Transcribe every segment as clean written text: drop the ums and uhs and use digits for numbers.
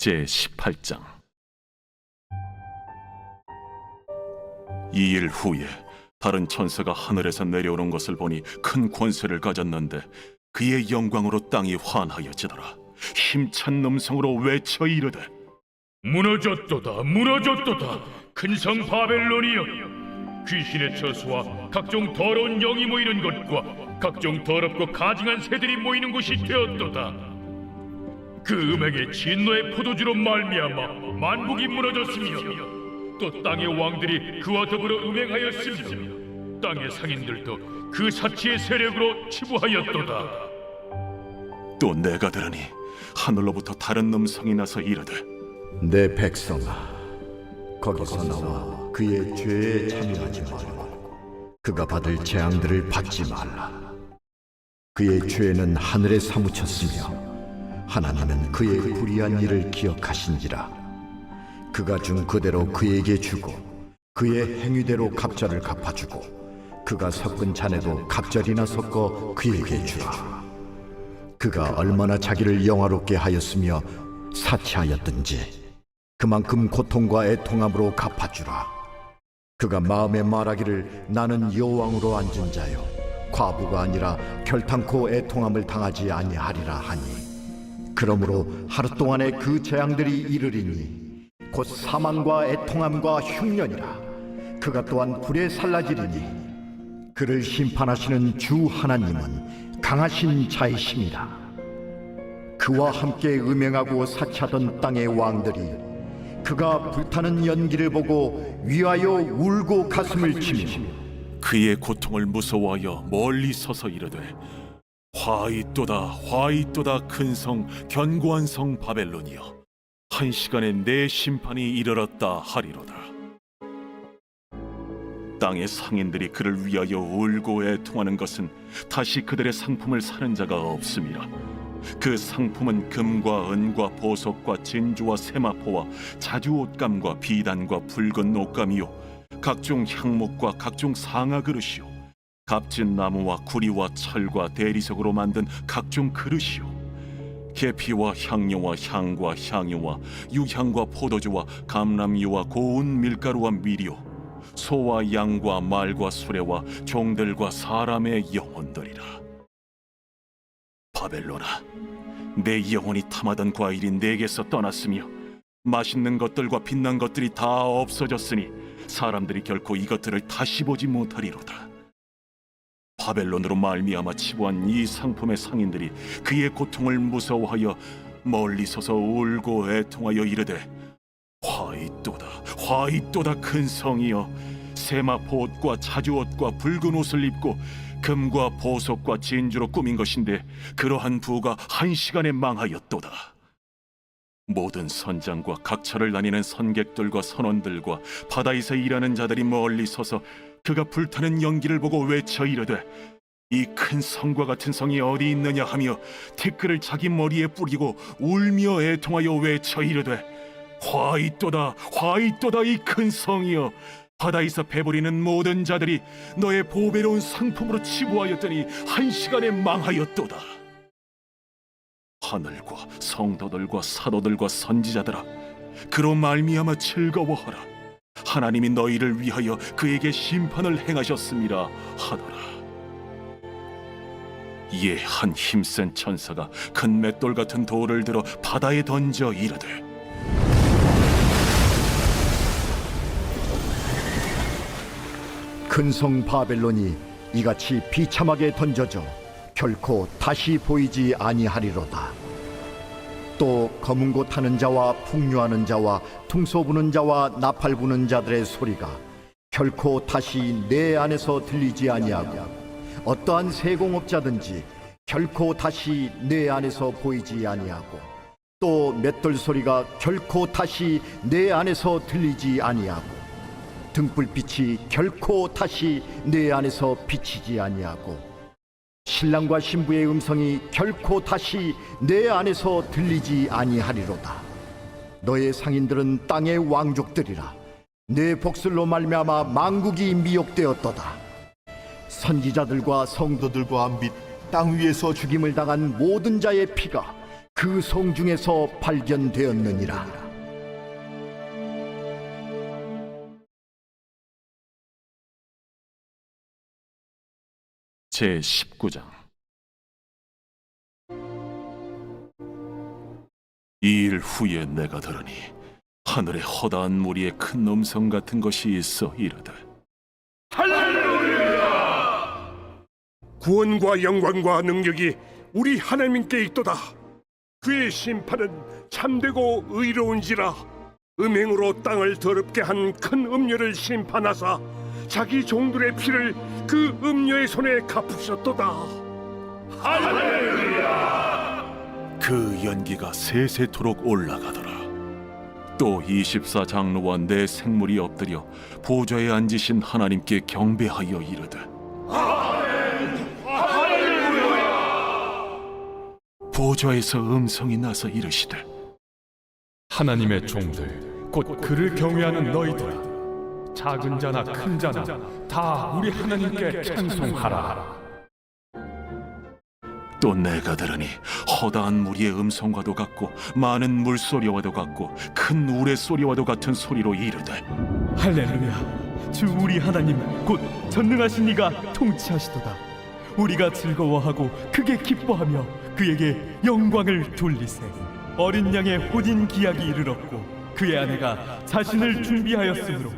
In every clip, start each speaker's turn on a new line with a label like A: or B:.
A: 제18장. 이 일 후에 다른 천사가 하늘에서 내려오는 것을 보니 큰 권세를 가졌는데 그의 영광으로 땅이 환하여지더라. 힘찬 음성으로 외쳐 이르되,
B: 무너졌도다, 무너졌도다. 큰 성 바벨론이여, 귀신의 처소와 각종 더러운 영이 모이는 곳과 각종 더럽고 가증한 새들이 모이는 곳이 되었도다. 그 음행의 진노의 포도주로 말미암아 만국이 무너졌으며 또 땅의 왕들이 그와 더불어 음행하였으며 땅의 상인들도 그 사치의 세력으로 치부하였도다.
A: 또 내가 들으니 하늘로부터 다른 음성이 나서 이르되,
C: 내 백성아, 거기서 나와 그의 죄에 참여하지 말고 그가 받을 재앙들을 받지 말라. 그의 죄는 하늘에 사무쳤으며 하나님은 그의 불의한 일을 기억하신지라. 그가 준 그대로 그에게 주고 그의 행위대로 갑절을 갚아주고 그가 섞은 잔에도 갑절이나 섞어 그에게 주라. 그가 얼마나 자기를 영화롭게 하였으며 사치하였든지 그만큼 고통과 애통함으로 갚아주라. 그가 마음에 말하기를 나는 여왕으로 앉은 자요 과부가 아니라 결탄코 애통함을 당하지 아니하리라 하니, 그러므로 하루 동안에 그 재앙들이 이르리니 곧 사망과 애통함과 흉년이라. 그가 또한 불에 살라지리니 그를 심판하시는 주 하나님은 강하신 자이심이라. 그와 함께 음행하고 사치하던 땅의 왕들이 그가 불타는 연기를 보고 위하여 울고 가슴을 치며
A: 그의 고통을 무서워하여 멀리 서서 이르되, 화이또다, 화이또다. 큰 성, 견고한 성 바벨론이여, 한 시간에 내 심판이 이르렀다 하리로다. 땅의 상인들이 그를 위하여 울고 애통하는 것은 다시 그들의 상품을 사는 자가 없음이라. 그 상품은 금과 은과 보석과 진주와 세마포와 자주 옷감과 비단과 붉은 옷감이요 각종 향목과 각종 상아 그릇이요 값진 나무와 구리와 철과 대리석으로 만든 각종 그릇이요 계피와 향료와 향과 향유와 유향과 포도주와 감람유와 고운 밀가루와 밀이요 소와 양과 말과 수레와 종들과 사람의 영혼들이라. 바벨론아, 내 영혼이 탐하던 과일이 내게서 떠났으며 맛있는 것들과 빛난 것들이 다 없어졌으니 사람들이 결코 이것들을 다시 보지 못하리로다. 바벨론으로 말미암아 치부한 이 상품의 상인들이 그의 고통을 무서워하여 멀리 서서 울고 애통하여 이르되, 화이또다, 화이또다. 큰 성이여, 세마포 옷과 자주 옷과 붉은 옷을 입고 금과 보석과 진주로 꾸민 것인데 그러한 부가 한 시간에 망하였도다. 모든 선장과 각처를 다니는 선객들과 선원들과 바다에서 일하는 자들이 멀리 서서 그가 불타는 연기를 보고 외쳐 이르되, 이 큰 성과 같은 성이 어디 있느냐 하며 티끌을 자기 머리에 뿌리고 울며 애통하여 외쳐 이르되, 화이또다, 화이또다. 이 큰 성이여, 바다에서 배부리는 모든 자들이 너의 보배로운 상품으로 치부하였더니 한 시간에 망하였도다. 하늘과 성도들과 사도들과 선지자들아, 그로 말미암아 즐거워하라. 하나님이 너희를 위하여 그에게 심판을 행하셨음이라 하더라. 이에 한 힘센 천사가 큰 맷돌 같은 돌을 들어 바다에 던져 이르되,
C: 큰 성 바벨론이 이같이 비참하게 던져져 결코 다시 보이지 아니하리로다. 또 검은 고 타는 자와 풍류하는 자와 퉁소 부는 자와 나팔 부는 자들의 소리가 결코 다시 내 안에서 들리지 아니하고 어떠한 세공업자든지 결코 다시 내 안에서 보이지 아니하고 또 맷돌 소리가 결코 다시 내 안에서 들리지 아니하고 등불빛이 결코 다시 내 안에서 비치지 아니하고 신랑과 신부의 음성이 결코 다시 내 안에서 들리지 아니하리로다. 너의 상인들은 땅의 왕족들이라. 내 복술로 말미암아 만국이 미혹되었도다. 선지자들과 성도들과 및 땅 위에서 죽임을 당한 모든 자의 피가 그 성 중에서 발견되었느니라.
A: 제 19장. 이 일 후에 내가 들으니 하늘에 허다한 무리의 큰 음성 같은 것이 있어 이르되,
D: 구원과 영광과 능력이 우리 하나님께 있도다. 그의 심판은 참되고 의로운지라. 음행으로 땅을 더럽게 한 큰 음녀를 심판하사 자기 종들의 피를 그 음녀의 손에 갚으셨도다.
A: 그 연기가 세세토록 올라가더라. 또 24장로와 네 생물이 엎드려 보좌에 앉으신 하나님께 경배하여 이르되, 보좌에서 음성이 나서 이르시되,
E: 하나님의 종들 곧 그를 경외하는 너희들아, 작은 자나 큰 자나 다 우리 하나님께 찬송하라.
A: 또 내가 들으니 허다한 무리의 음성과도 같고 많은 물소리와도 같고 큰 우레소리와도 같은 소리로 이르되,
F: 할렐루야. 주 우리 하나님 곧 전능하신 이가 통치하시도다. 우리가 즐거워하고 크게 기뻐하며 그에게 영광을 돌리세. 어린 양의 혼인 기약이 이르렀고 그의 아내가 자신을 준비하였으므로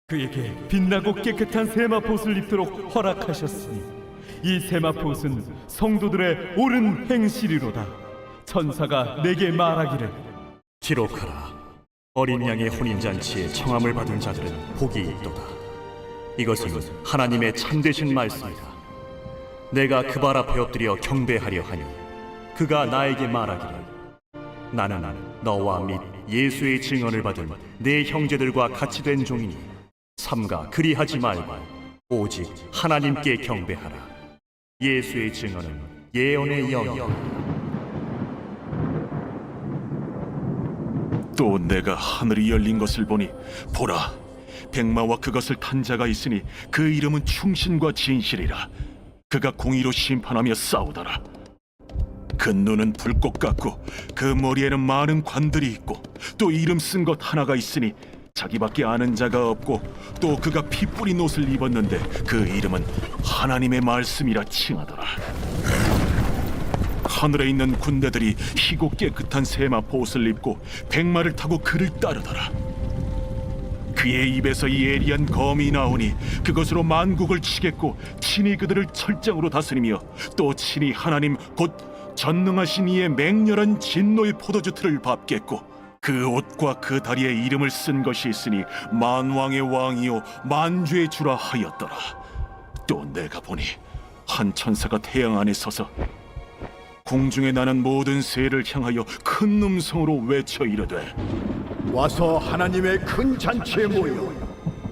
F: 그에게 빛나고 깨끗한 세마포옷을 입도록 허락하셨으니 이 세마포옷은 성도들의 옳은 행실이로다. 천사가 내게 말하기를,
G: 기록하라. 어린 양의 혼인잔치에 청함을 받은 자들은 복이 있도다. 이것은 하나님의 참되신 말씀이다. 내가 그 발 앞에 엎드려 경배하려 하니 그가 나에게 말하기를, 나는 너와 및 예수의 증언을 받은 내 형제들과 같이 된 종이니 삼가 그리하지 말고 오직 하나님께 경배하라. 예수의 증언은 예언의 영이다.
A: 또 내가 하늘이 열린 것을 보니 보라, 백마와 그것을 탄 자가 있으니 그 이름은 충신과 진실이라. 그가 공의로 심판하며 싸우더라. 그 눈은 불꽃 같고 그 머리에는 많은 관들이 있고 또 이름 쓴 것 하나가 있으니 자기밖에 아는 자가 없고, 또 그가 피 뿌린 옷을 입었는데 그 이름은 하나님의 말씀이라 칭하더라. 하늘에 있는 군대들이 희고 깨끗한 세마포 옷을 입고 백마를 타고 그를 따르더라. 그의 입에서 예리한 검이 나오니 그것으로 만국을 치겠고 친히 그들을 철장으로 다스리며 또 친히 하나님 곧 전능하신 이의 맹렬한 진노의 포도주 틀을 밟겠고, 그 옷과 그 다리에 이름을 쓴 것이 있으니 만왕의 왕이요 만주의 주라 하였더라. 또 내가 보니 한 천사가 태양 안에 서서 공중에 나는 모든 새를 향하여 큰 음성으로 외쳐 이르되,
C: 와서 하나님의 큰 잔치에 모여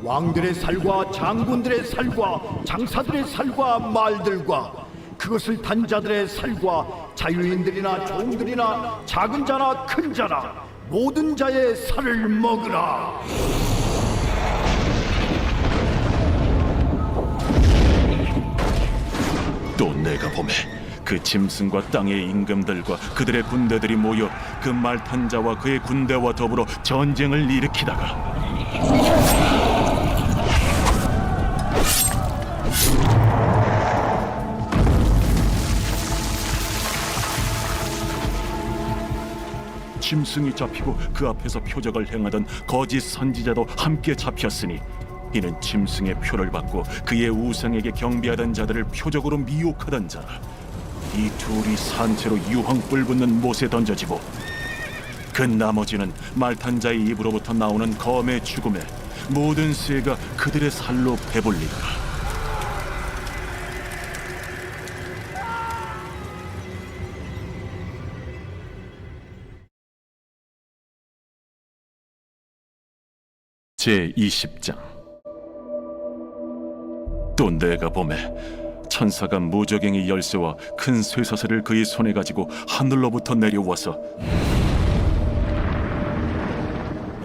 C: 왕들의 살과 장군들의 살과 장사들의 살과 말들과 그것을 단 자들의 살과 자유인들이나 종들이나 작은 자나 큰 자나 모든 자의 살을 먹으라.
A: 또 내가 보매 그 짐승과 땅의 임금들과 그들의 군대들이 모여 그 말 탄 자와 그의 군대와 더불어 전쟁을 일으키다가 짐승이 잡히고 그 앞에서 표적을 행하던 거짓 선지자도 함께 잡혔으니 이는 짐승의 표를 받고 그의 우상에게 경배하던 자들을 표적으로 미혹하던 자라. 이 둘이 산채로 유황불 붙는 못에 던져지고 그 나머지는 말탄 자의 입으로부터 나오는 검의 죽음에 모든 새가 그들의 살로 배불리더라. 제 20장. 또 내가 보매 천사가 무저갱이 열쇠와 큰 쇠사슬을 그의 손에 가지고 하늘로부터 내려와서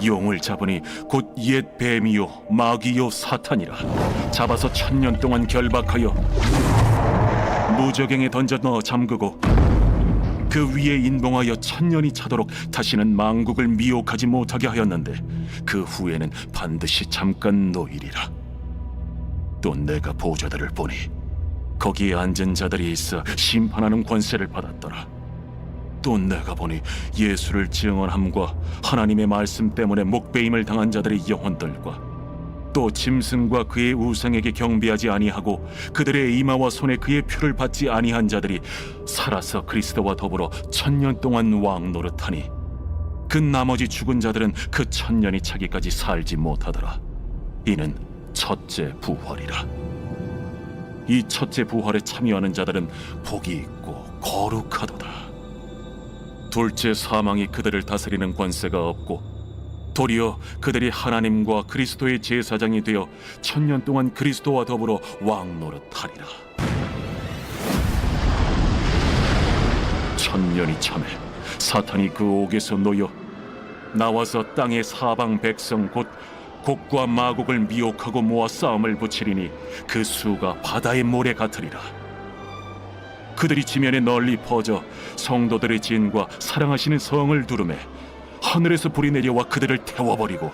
A: 용을 잡으니 곧 옛 뱀이요 마귀요 사탄이라. 잡아서 1000년 동안 결박하여 무저갱에 던져 넣어 잠그고 그 위에 인봉하여 천년이 차도록 다시는 만국을 미혹하지 못하게 하였는데 그 후에는 반드시 잠깐 놓이리라. 또 내가 보좌들을 보니 거기에 앉은 자들이 있어 심판하는 권세를 받았더라. 또 내가 보니 예수를 증언함과 하나님의 말씀 때문에 목배임을 당한 자들의 영혼들과 또 짐승과 그의 우상에게 경배하지 아니하고 그들의 이마와 손에 그의 표를 받지 아니한 자들이 살아서 그리스도와 더불어 천년 동안 왕 노릇하니 그 나머지 죽은 자들은 그 천년이 차기까지 살지 못하더라. 이는 첫째 부활이라. 이 첫째 부활에 참여하는 자들은 복이 있고 거룩하도다. 둘째 사망이 그들을 다스리는 권세가 없고 도리어 그들이 하나님과 그리스도의 제사장이 되어 천년 동안 그리스도와 더불어 왕 노릇하리라. 천년이 참에 사탄이 그 옥에서 놓여 나와서 땅의 사방 백성 곧 곡과 마곡을 미혹하고 모아 싸움을 붙이리니 그 수가 바다의 모래 같으리라. 그들이 지면에 널리 퍼져 성도들의 진과 사랑하시는 성을 두르매 하늘에서 불이 내려와 그들을 태워버리고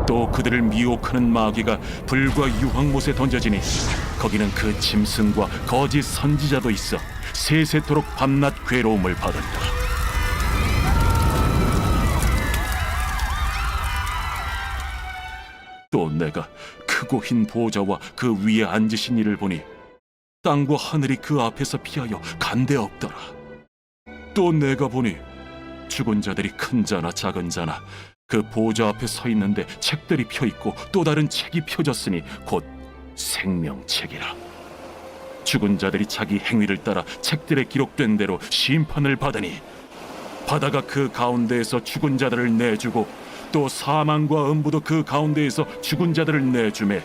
A: 또 그들을 미혹하는 마귀가 불과 유황못에 던져지니 거기는 그 짐승과 거짓 선지자도 있어 세세토록 밤낮 괴로움을 받으리라. 또 내가 크고 흰 보좌와 그 위에 앉으신 이를 보니 땅과 하늘이 그 앞에서 피하여 간데 없더라. 또 내가 보니 죽은 자들이 큰 자나 작은 자나 그 보좌 앞에 서 있는데 책들이 펴 있고 또 다른 책이 펴졌으니 곧 생명책이라. 죽은 자들이 자기 행위를 따라 책들에 기록된 대로 심판을 받으니 바다가 그 가운데에서 죽은 자들을 내주고 또 사망과 음부도 그 가운데에서 죽은 자들을 내주매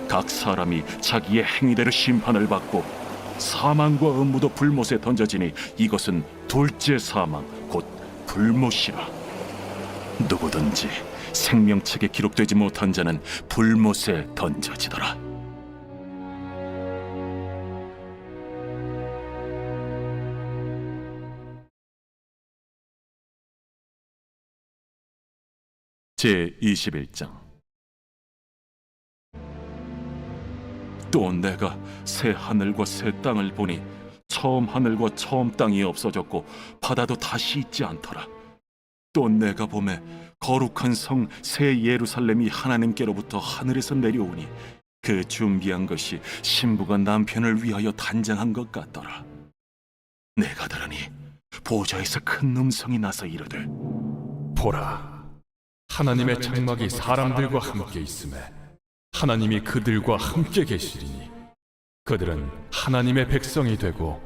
A: 각 사람이 자기의 행위대로 심판을 받고 사망과 음부도 불못에 던져지니 이것은 둘째 사망 곧 불못이라. 누구든지 생명책에 기록되지 못한 자는 불못에 던져지더라. 제 21장. 또 내가 새 하늘과 새 땅을 보니 처음 하늘과 처음 땅이 없어졌고 바다도 다시 있지 않더라. 또 내가 보매 거룩한 성 새 예루살렘이 하나님께로부터 하늘에서 내려오니 그 준비한 것이 신부가 남편을 위하여 단장한 것 같더라. 내가 들으니 보좌에서 큰 음성이 나서 이르되
E: 보라, 하나님의 장막이 사람들과 함께 있음에 하나님이 그들과 함께 계시리니 그들은 하나님의 백성이 되고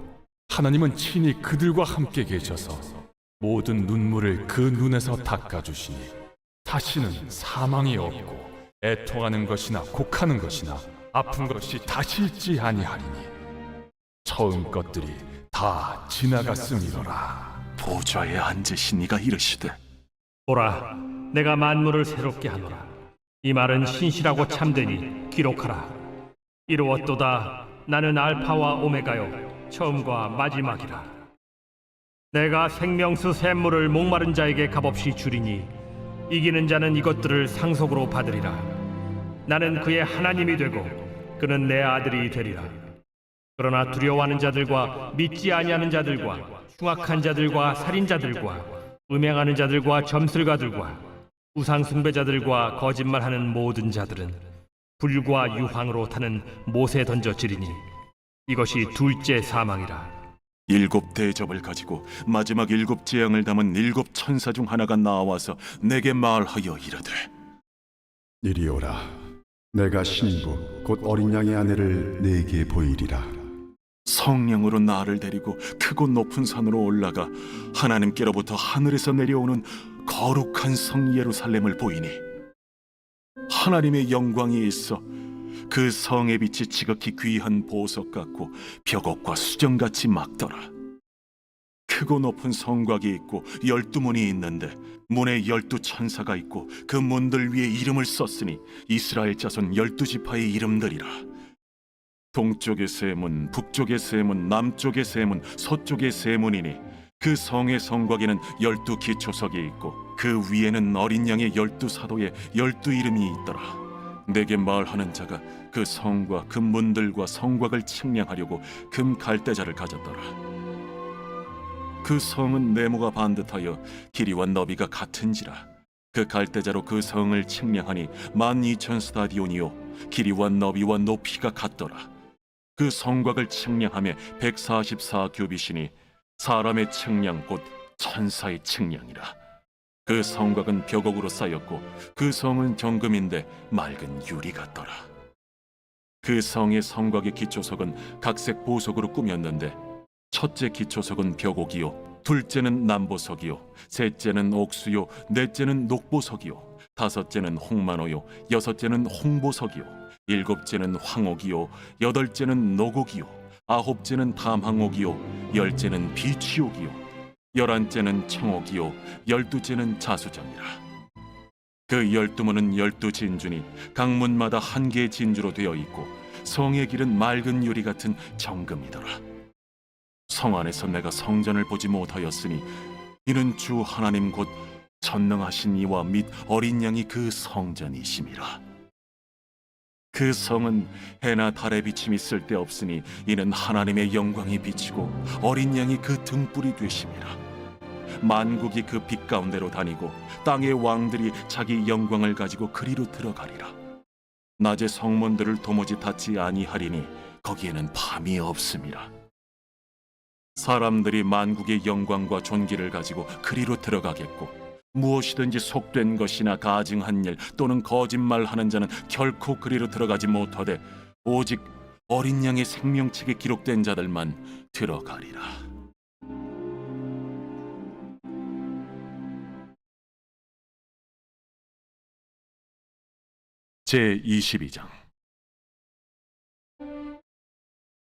E: 하나님은 친히 그들과 함께 계셔서 모든 눈물을 그 눈에서 닦아주시니 다시는 사망이 없고 애통하는 것이나 곡하는 것이나 아픈 것이 다시 있지 아니하리니 처음 것들이 다 지나갔음이로라.
A: 보좌에 앉으신 이가 이르시되
H: 보라, 내가 만물을 새롭게 하노라. 이 말은 신실하고 참되니 기록하라. 이루었도다. 나는 알파와 오메가요 처음과 마지막이라. 내가 생명수 샘물을 목마른 자에게 값없이 주리니 이기는 자는 이것들을 상속으로 받으리라. 나는 그의 하나님이 되고 그는 내 아들이 되리라. 그러나 두려워하는 자들과 믿지 아니하는 자들과 흉악한 자들과 살인자들과 음행하는 자들과 점술가들과 우상 숭배자들과 거짓말하는 모든 자들은 불과 유황으로 타는 못에 던져지리니 이것이 둘째 사망이라.
A: 일곱 대접을 가지고 마지막 일곱 재앙을 담은 일곱 천사 중 하나가 나와서 내게 말하여 이르되
I: 이리 오라. 내가 신부 곧 어린 양의 아내를 네게 보이리라.
A: 성령으로 나를 데리고 크고 높은 산으로 올라가 하나님께로부터 하늘에서 내려오는 거룩한 성 예루살렘을 보이니 하나님의 영광이 있어 그 성의 빛이 지극히 귀한 보석 같고 벽옥과 수정같이 막더라. 크고 높은 성곽이 있고 12문이 있는데 문에 12천사가 있고 그 문들 위에 이름을 썼으니 이스라엘 자손 12지파의 이름들이라. 동쪽의 세문, 북쪽의 세문, 남쪽의 세문, 서쪽의 세문이니 그 성의 성곽에는 12 기초석이 있고 그 위에는 어린 양의 12사도의 12 이름이 있더라. 내게 말하는 자가 그 성과 그 문들과 성곽을 측량하려고 금 갈대자를 가졌더라. 그 성은 네모가 반듯하여 길이와 너비가 같은지라. 그 갈대자로 그 성을 측량하니 12,000 스타디온이요 길이와 너비와 높이가 같더라. 그 성곽을 측량하며 144 규빗이니 사람의 측량 곧 천사의 측량이라. 그 성곽은 벽옥으로 쌓였고 그 성은 정금인데 맑은 유리 같더라. 그 성의 성곽의 기초석은 각색 보석으로 꾸몄는데 첫째 기초석은 벽옥이요 둘째는 남보석이요 셋째는 옥수요 넷째는 녹보석이요 다섯째는 홍만호요 여섯째는 홍보석이요 일곱째는 황옥이요 여덟째는 노곡이요 아홉째는 담항옥이요 열째는 비취옥이요 11째는 청옥이요 12째는 자수정이라. 그 12문은 12진주니 각 문마다 한 개의 진주로 되어 있고 성의 길은 맑은 유리 같은 정금이더라. 성 안에서 내가 성전을 보지 못하였으니 이는 주 하나님 곧 전능하신 이와 및 어린 양이 그 성전이심이라. 그 성은 해나 달의 비침이 쓸데없으니 이는 하나님의 영광이 비치고 어린 양이 그 등불이 되심이라. 만국이 그 빛 가운데로 다니고 땅의 왕들이 자기 영광을 가지고 그리로 들어가리라. 낮에 성문들을 도무지 닫지 아니하리니 거기에는 밤이 없음이라. 사람들이 만국의 영광과 존귀를 가지고 그리로 들어가겠고 무엇이든지 속된 것이나 가증한 일 또는 거짓말하는 자는 결코 그리로 들어가지 못하되 오직 어린 양의 생명책에 기록된 자들만 들어가리라. 제22장.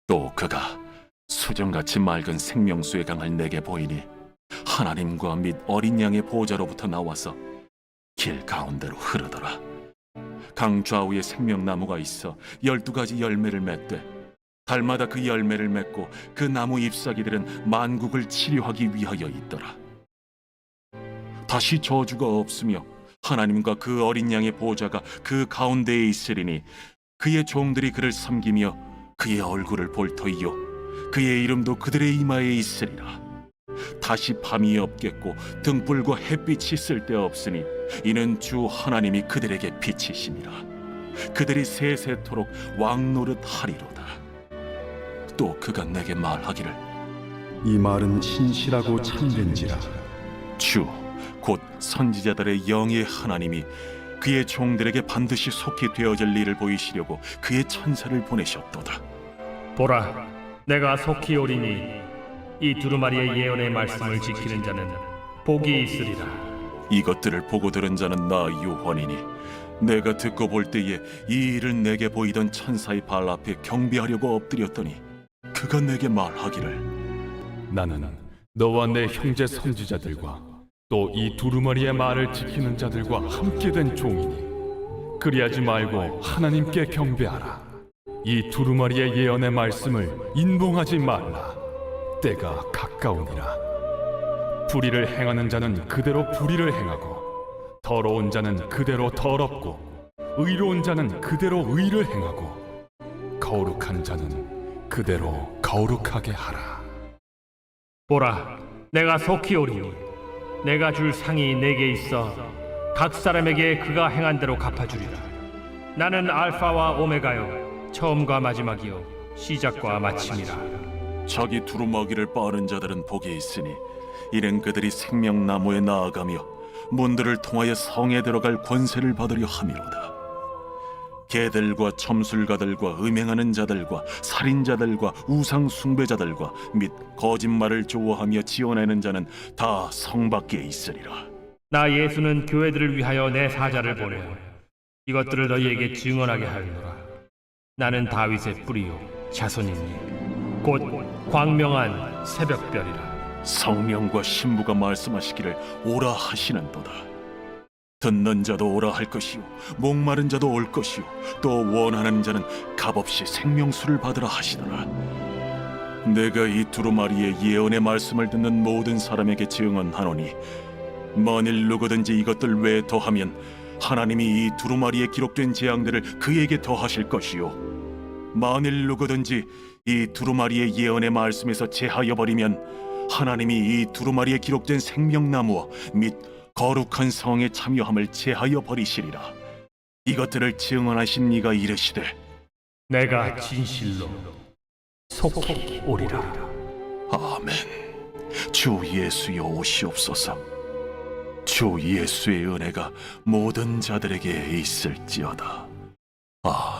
A: 또 그가 수정같이 맑은 생명수의 강을 내게 보이니 하나님과 및 어린 양의 보좌로부터 나와서 길 가운데로 흐르더라. 강 좌우에 생명나무가 있어 12가지 열매를 맺되 달마다 그 열매를 맺고 그 나무 잎사귀들은 만국을 치료하기 위하여 있더라. 다시 저주가 없으며 하나님과 그 어린 양의 보좌가 그 가운데에 있으리니 그의 종들이 그를 섬기며 그의 얼굴을 볼 터이요 그의 이름도 그들의 이마에 있으리라. 다시 밤이 없겠고 등불과 햇빛이 쓸데없으니 이는 주 하나님이 그들에게 빛이심이라. 그들이 세세토록 왕노릇 하리로다. 또 그가 내게 말하기를
I: 이 말은 신실하고 참된지라.
A: 주 곧 선지자들의 영의 하나님이 그의 종들에게 반드시 속히 되어질 일을 보이시려고 그의 천사를 보내셨도다.
H: 보라, 내가 속히 오리니 이 두루마리의 예언의 말씀을 지키는 자는 복이 있으리라.
A: 이것들을 보고 들은 자는 나 요한이니 내가 듣고 볼 때에 이 일을 내게 보이던 천사의 발 앞에 경배하려고 엎드렸더니 그가 내게 말하기를
E: 나는 너와 내 형제 선지자들과 또 이 두루마리의 말을 지키는 자들과 함께 된 종이니 그리하지 말고 하나님께 경배하라. 이 두루마리의 예언의 말씀을 인봉하지 말라. 때가 가까우니라. 불의를 행하는 자는 그대로 불의를 행하고 더러운 자는 그대로 더럽고 의로운 자는 그대로 의를 행하고 거룩한 자는 그대로 거룩하게 하라.
H: 보라, 내가 속히 오리니 내가 줄 상이 내게 있어 각 사람에게 그가 행한 대로 갚아주리라. 나는 알파와 오메가요 처음과 마지막이요 시작과 마침이라.
A: 자기 두루마기를 빠는 자들은 복이 있으니 이는 그들이 생명나무에 나아가며 문들을 통하여 성에 들어갈 권세를 받으려 함이로다. 개들과 점술가들과 음행하는 자들과 살인자들과 우상 숭배자들과 및 거짓말을 좋아하며 지어내는 자는 다 성 밖에 있으리라.
H: 나 예수는 교회들을 위하여 내 사자를 보내 이것들을 너희에게 증언하게 하리노라. 나는 다윗의 뿌리요 자손이니 곧 광명한 새벽별이라.
A: 성령과 신부가 말씀하시기를 오라 하시는도다. 듣는 자도 오라 할 것이요 목마른 자도 올 것이요 또 원하는 자는 값없이 생명수를 받으라 하시더라. 내가 이 두루마리의 예언의 말씀을 듣는 모든 사람에게 증언하노니 만일 누구든지 이것들 외에 더하면 하나님이 이 두루마리에 기록된 재앙들을 그에게 더하실 것이요 만일 누구든지 이 두루마리의 예언의 말씀에서 제하여 버리면 하나님이 이 두루마리에 기록된 생명나무와 및 거룩한 성에 참여함을 제하여 버리시리라. 이것들을 증언하신 이가 이르시되
H: 내가 진실로 속히 오리라.
A: 아멘. 주 예수여 오시옵소서. 주 예수의 은혜가 모든 자들에게 있을지어다. 아멘.